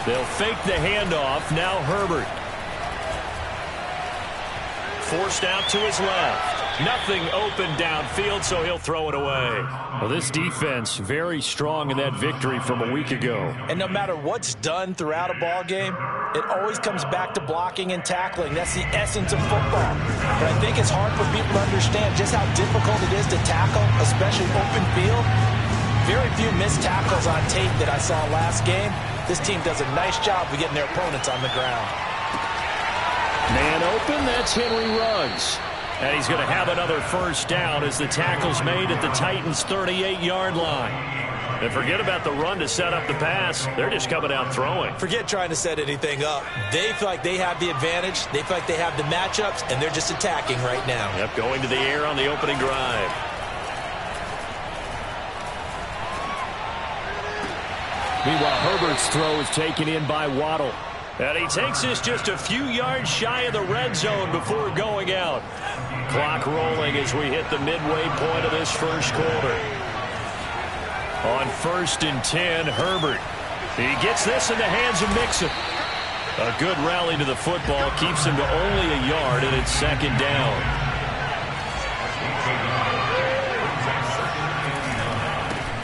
They'll fake the handoff. Now Herbert. Forced out to his left. Nothing open downfield, so he'll throw it away. Well, this defense very strong in that victory from a week ago. And no matter what's done throughout a ball game, it always comes back to blocking and tackling. That's the essence of football. But I think it's hard for people to understand just how difficult it is to tackle, especially open field. Very few missed tackles on tape that I saw last game. This team does a nice job of getting their opponents on the ground. Man open, that's Henry Ruggs. And he's going to have another first down as the tackle's made at the Titans' 38-yard line. And forget about the run to set up the pass. They're just coming out throwing. Forget trying to set anything up. They feel like they have the advantage. They feel like they have the matchups, and they're just attacking right now. Yep, going to the air on the opening drive. Meanwhile, Herbert's throw is taken in by Waddle. And he takes this just a few yards shy of the red zone before going out. Clock rolling as we hit the midway point of this first quarter. On 1st and 10, Herbert. He gets this in the hands of Mixon. A good rally to the football keeps him to only a yard, and it's 2nd down.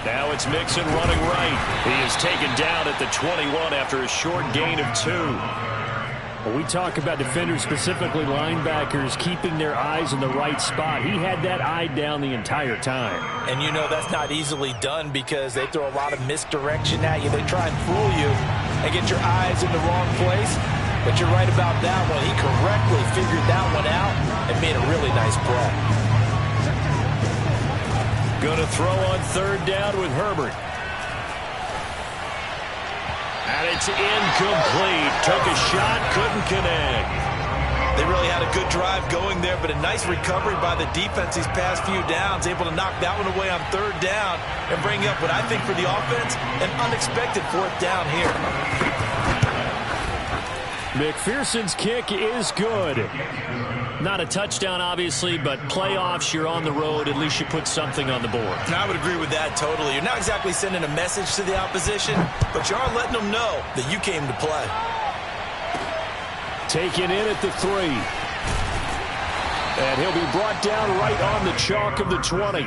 Now it's Mixon running right. He is taken down at the 21 after a short gain of 2. Well, we talk about defenders, specifically linebackers, keeping their eyes in the right spot. He had that eye down the entire time. And you know that's not easily done because they throw a lot of misdirection at you. They try and fool you and get your eyes in the wrong place. But you're right about that one. He correctly figured that one out and made a really nice play. Going to throw on 3rd down with Herbert. And it's incomplete. Took a shot, couldn't connect. They really had a good drive going there, but a nice recovery by the defense these past few downs. Able to knock that one away on 3rd down and bring up what I think for the offense, an unexpected 4th down here. McPherson's kick is good. Not a touchdown, obviously, but playoffs, you're on the road. At least you put something on the board. And I would agree with that totally. You're not exactly sending a message to the opposition, but you are letting them know that you came to play. Taken in at the 3. And he'll be brought down right on the chalk of the 20.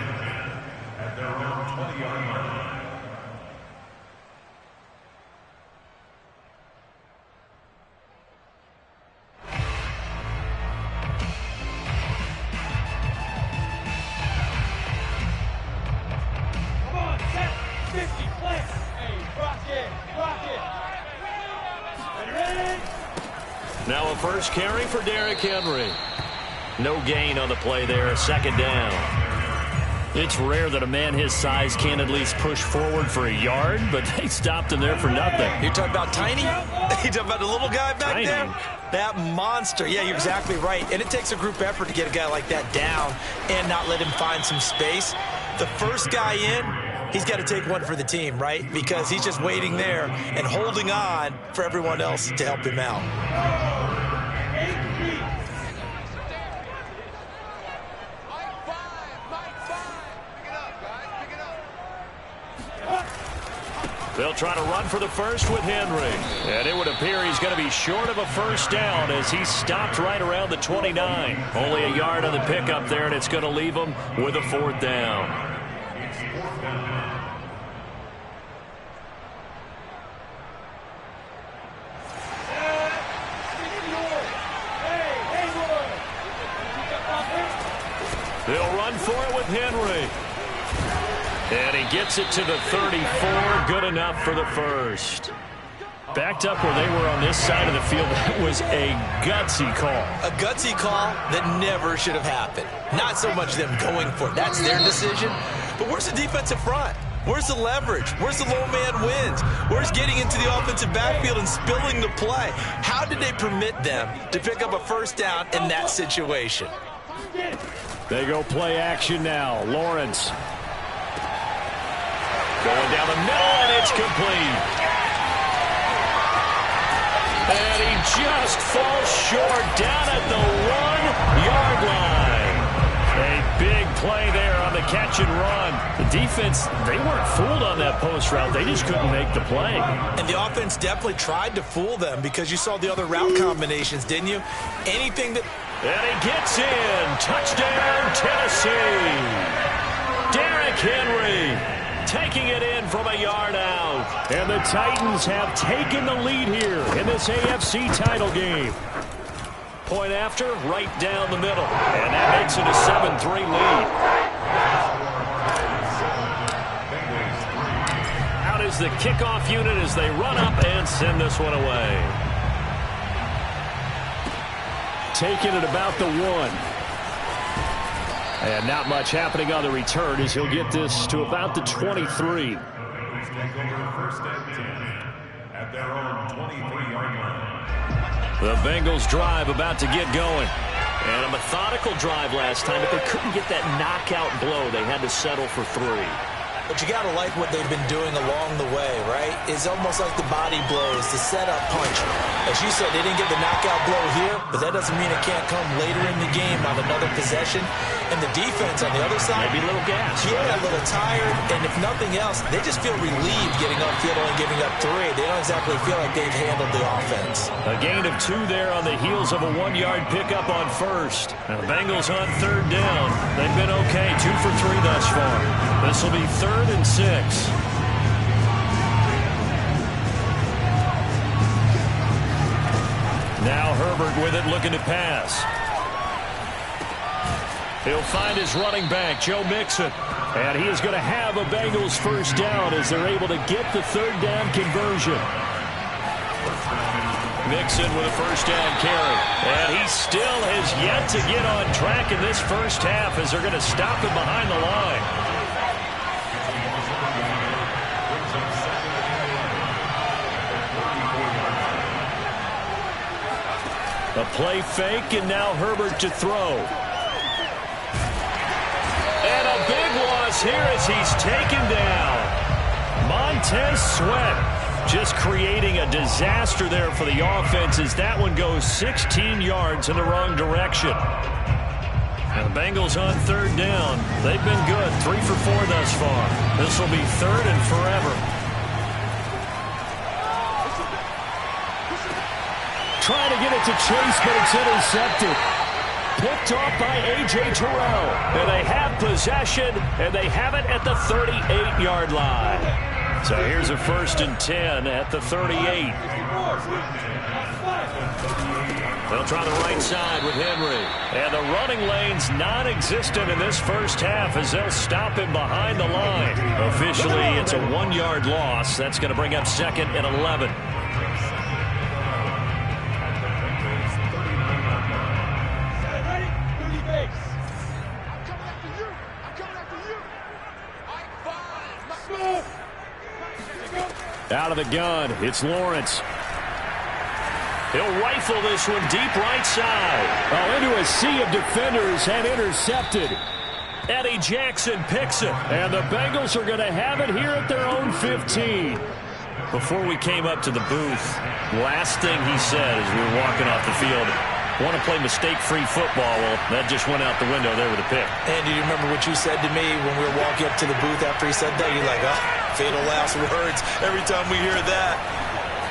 Now a first carry for Derrick Henry. No gain on the play there, 2nd down. It's rare that a man his size can at least push forward for a yard, but they stopped him there for nothing. You're talking about tiny? You're talking about the little guy back there? That monster. Yeah, you're exactly right. And it takes a group effort to get a guy like that down and not let him find some space. The first guy in, he's got to take one for the team, right? Because he's just waiting there and holding on for everyone else to help him out. They'll try to run for the first with Henry. And it would appear he's going to be short of a first down as he stopped right around the 29. Only a yard on the pickup there, and it's going to leave him with a 4th down. They'll run for it with Henry. And he gets it to the 34. Good enough for the first. Backed up where they were on this side of the field. That was a gutsy call. A gutsy call that never should have happened. Not so much them going for it. That's their decision. But where's the defensive front? Where's the leverage? Where's the low man wins? Where's getting into the offensive backfield and spilling the play? How did they permit them to pick up a first down in that situation? They go play action now. Lawrence. Going down the middle, and it's complete. And he just falls short down at the 1-yard line. A big play there on the catch and run. The defense, they weren't fooled on that post route. They just couldn't make the play. And the offense definitely tried to fool them because you saw the other route combinations, didn't you? Anything that... And he gets in. Touchdown, Tennessee. Derrick Henry taking it in from a yard out. And the Titans have taken the lead here in this AFC title game. Point after, right down the middle. And that makes it a 7-3 lead. Out is the kickoff unit as they run up and send this one away. Taking it about the 1. And not much happening on the return as he'll get this to about the 23. At their own 23-yard line. The Bengals drive about to get going. And a methodical drive last time, but they couldn't get that knockout blow. They had to settle for 3. But you got to like what they've been doing along the way, right? It's almost like the body blows, the setup punch. As you said, they didn't get the knockout blow here, but that doesn't mean it can't come later in the game on another possession. And the defense on the other side, maybe a little gas. Yeah, a little tired. And if nothing else, they just feel relieved getting upfield and giving up 3. They don't exactly feel like they've handled the offense. A gain of 2 there on the heels of a 1-yard pickup on first. Now the Bengals on 3rd down. They've been okay, 2 for 3 thus far. This will be 3rd and 6. Now Herbert with it, looking to pass. He'll find his running back, Joe Mixon. And he is going to have a Bengals first down as they're able to get the 3rd down conversion. Mixon with a first down carry. And he still has yet to get on track in this first half as they're going to stop him behind the line. A play fake, and now Herbert to throw. And a big loss here as he's taken down. Montez Sweat just creating a disaster there for the offense as that one goes 16 yards in the wrong direction. And the Bengals on 3rd down. They've been good, 3 for 4 thus far. This will be 3rd and forever. Trying to get it to Chase, but it's intercepted. Picked off by A.J. Terrell. And they have possession, and they have it at the 38-yard line. So here's a 1st and 10 at the 38. They'll try the right side with Henry. And the running lane's non-existent in this first half as they'll stop him behind the line. Officially, it's a 1-yard loss. That's going to bring up 2nd and 11. Out of the gun, it's Lawrence. He'll rifle this one deep right side. Oh, into a sea of defenders and intercepted. Eddie Jackson picks it. And the Bengals are going to have it here at their own 15. Before we came up to the booth, last thing he said as we were walking off the field, want to play mistake-free football. Well, that just went out the window there with a pick. And do you remember what you said to me when we were walking up to the booth after he said that? You're like, oh, fatal last words. Every time we hear that,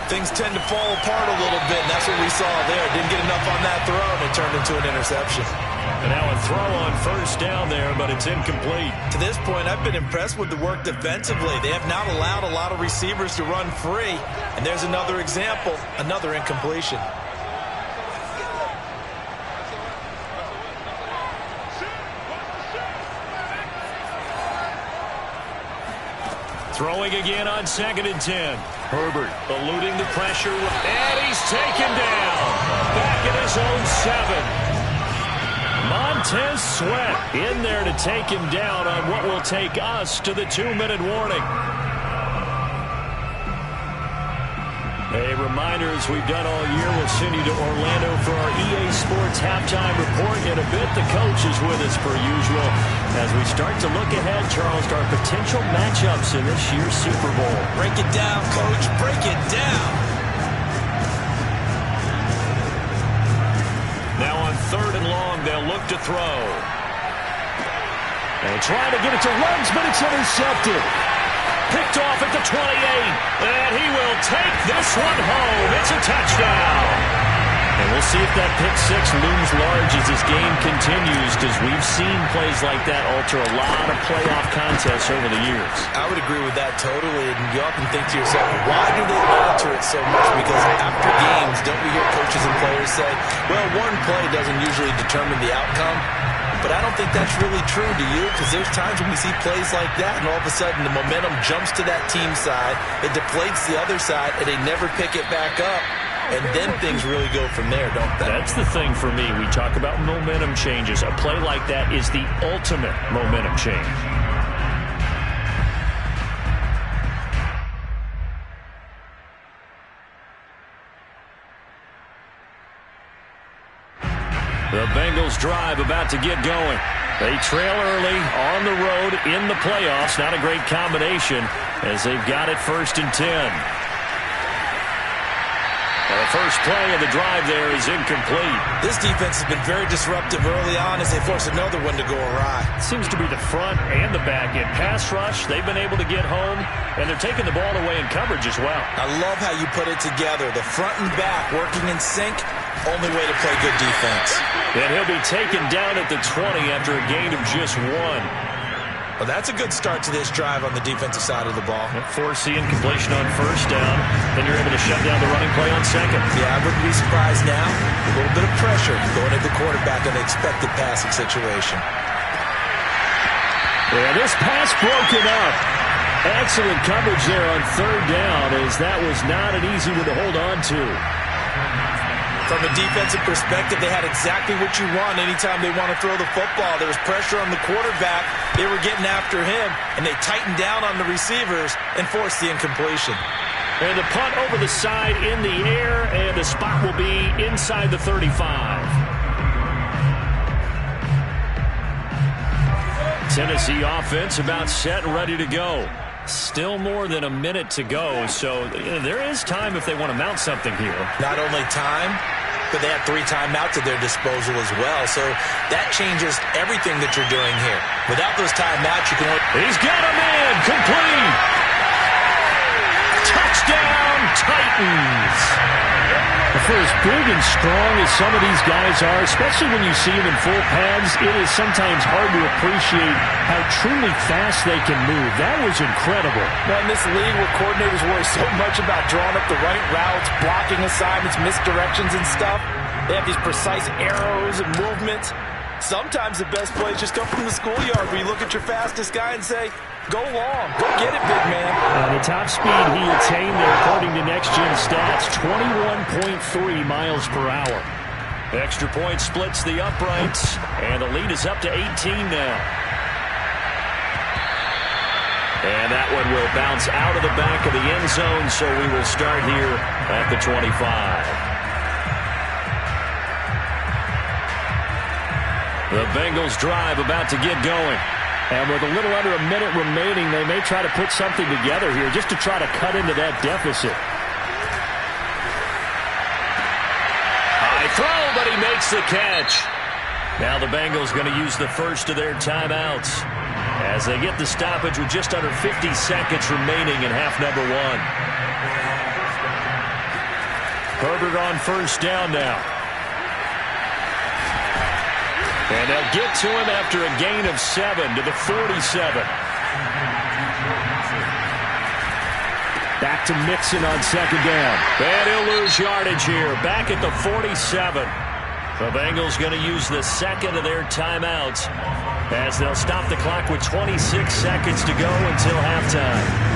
things tend to fall apart a little bit, and that's what we saw there. Didn't get enough on that throw, and it turned into an interception. And now a throw on first down there, but it's incomplete. To this point, I've been impressed with the work defensively. They have not allowed a lot of receivers to run free, and there's another example, another incompletion. Throwing again on 2nd and 10. Herbert eluding the pressure, and he's taken down. Back at his own 7. Montez Sweat in there to take him down on what will take us to the 2-minute warning. A reminder, as we've done all year, we'll send you to Orlando for our EA Sports halftime report. In a bit, the coach is with us per usual as we start to look ahead, Charles, to our potential matchups in this year's Super Bowl. Break it down, Coach. Break it down. Now on 3rd and long, they'll look to throw. And trying to get it to Ruggs, but it's intercepted. Picked off at the 28. And he will take this one home. It's a touchdown. And we'll see if that pick six looms large as this game continues, because we've seen plays like that alter a lot of playoff contests over the years. I would agree with that totally. And you often think to yourself, why do they alter it so much? Because after games, don't we hear coaches and players say, well, one play doesn't usually determine the outcome? But I don't think that's really true, do you? Because there's times when we see plays like that, and all of a sudden the momentum jumps to that team side, it deflates the other side, and they never pick it back up. And then things really go from there, don't they? That's the thing for me. We talk about momentum changes. A play like that is the ultimate momentum change. The Bengals drive about to get going. They trail early on the road in the playoffs. Not a great combination as they've got it 1st and 10. The first play of the drive there is incomplete. This defense has been very disruptive early on as they force another one to go awry. Seems to be the front and the back end. Pass rush, they've been able to get home, and they're taking the ball away in coverage as well. I love how you put it together. The front and back working in sync, only way to play good defense. And he'll be taken down at the 20 after a gain of just 1. Well, that's a good start to this drive on the defensive side of the ball. Force the incompletion on 1st down. Then you're able to shut down the running play on 2nd. Yeah, I wouldn't be surprised now. A little bit of pressure going at the quarterback in an expected passing situation. Yeah, this pass broken up. Excellent coverage there on 3rd down, as that was not an easy one to hold on to. From a defensive perspective, they had exactly what you want anytime they want to throw the football. There was pressure on the quarterback. They were getting after him, and they tightened down on the receivers and forced the incompletion. And the punt over the side in the air, and the spot will be inside the 35. Tennessee offense about set and ready to go. Still more than a minute to go, so there is time if they want to mount something here. Not only time, but they have 3 timeouts at their disposal as well, so that changes everything that you're doing here. Without those timeouts, you can only... He's got a man, complete! Touchdown, Titans! For as big and strong as some of these guys are, especially when you see them in full pads, it is sometimes hard to appreciate how truly fast they can move. That was incredible. Now, in this league where coordinators worry so much about drawing up the right routes, blocking assignments, misdirections and stuff, they have these precise arrows and movements. Sometimes the best plays just come from the schoolyard where you look at your fastest guy and say, go long, go get it, big man. The top speed he attained there, according to Next Gen Stats, 21.3 miles per hour. Extra point splits the uprights, and the lead is up to 18 now. And that one will bounce out of the back of the end zone, so we will start here at the 25. The Bengals drive about to get going. And with a little under a minute remaining, they may try to put something together here just to try to cut into that deficit. High throw, but he makes the catch. Now the Bengals going to use the first of their timeouts as they get the stoppage with just under 50 seconds remaining in half number 1. Herbert on 1st down now. And they'll get to him after a gain of 7 to the 47. Back to Mixon on 2nd down. And he'll lose yardage here. Back at the 47. The Bengals going to use the 2nd of their timeouts as they'll stop the clock with 26 seconds to go until halftime.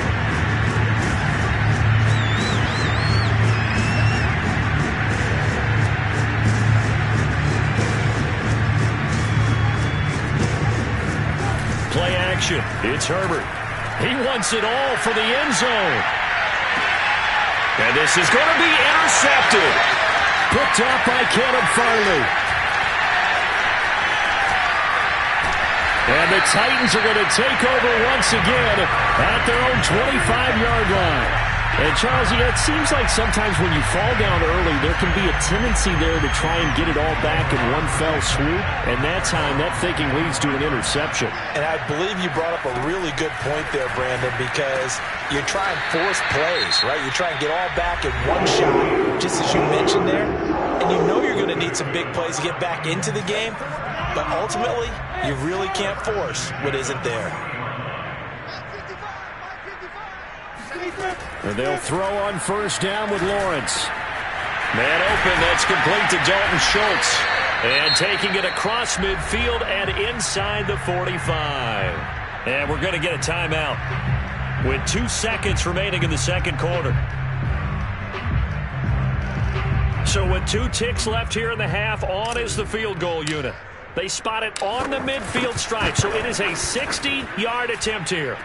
Play action. It's Herbert. He wants it all for the end zone. And this is going to be intercepted. Picked up by Caleb Farley. And the Titans are going to take over once again at their own 25-yard line. And, Charles, it seems like sometimes when you fall down early, there can be a tendency there to try and get it all back in one fell swoop. And that time, that thinking leads to an interception. And I believe you brought up a really good point there, Brandon, because you try and force plays, right? You try and get all back in one shot, just as you mentioned there. And you know you're going to need some big plays to get back into the game. But ultimately, you really can't force what isn't there. And they'll throw on first down with Lawrence. Man open, that's complete to Dalton Schultz. And taking it across midfield and inside the 45. And we're going to get a timeout with 2 seconds remaining in the second quarter. So with 2 ticks left here in the half, on is the field goal unit. They spot it on the midfield stripe, so it is a 60-yard attempt here.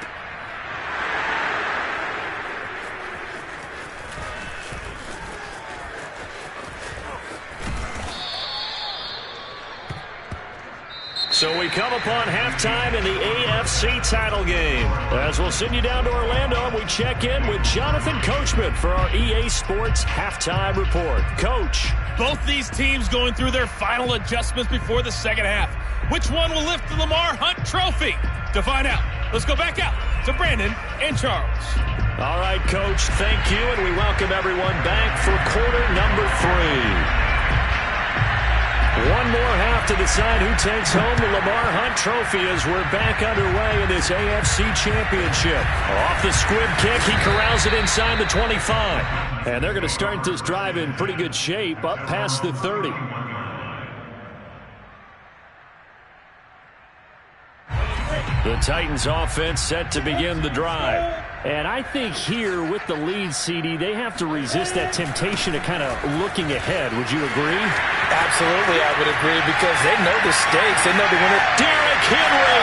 So we come upon halftime in the AFC title game. As we'll send you down to Orlando, and we check in with Jonathan Coachman for our EA Sports Halftime Report. Coach. Both these teams going through their final adjustments before the second half. Which one will lift the Lamar Hunt Trophy? To find out, let's go back out to Brandon and Charles. All right, Coach, thank you, and we welcome everyone back for quarter number 3. One more half to decide who takes home the Lamar Hunt Trophy as we're back underway in this AFC Championship. Off the squib kick, he corrals it inside the 25. And they're going to start this drive in pretty good shape up past the 30. The Titans offense set to begin the drive. And I think here with the lead, CD, they have to resist that temptation of kind of looking ahead. Would you agree? Absolutely, I would agree, because they know the stakes. They know the winner. Derrick Henry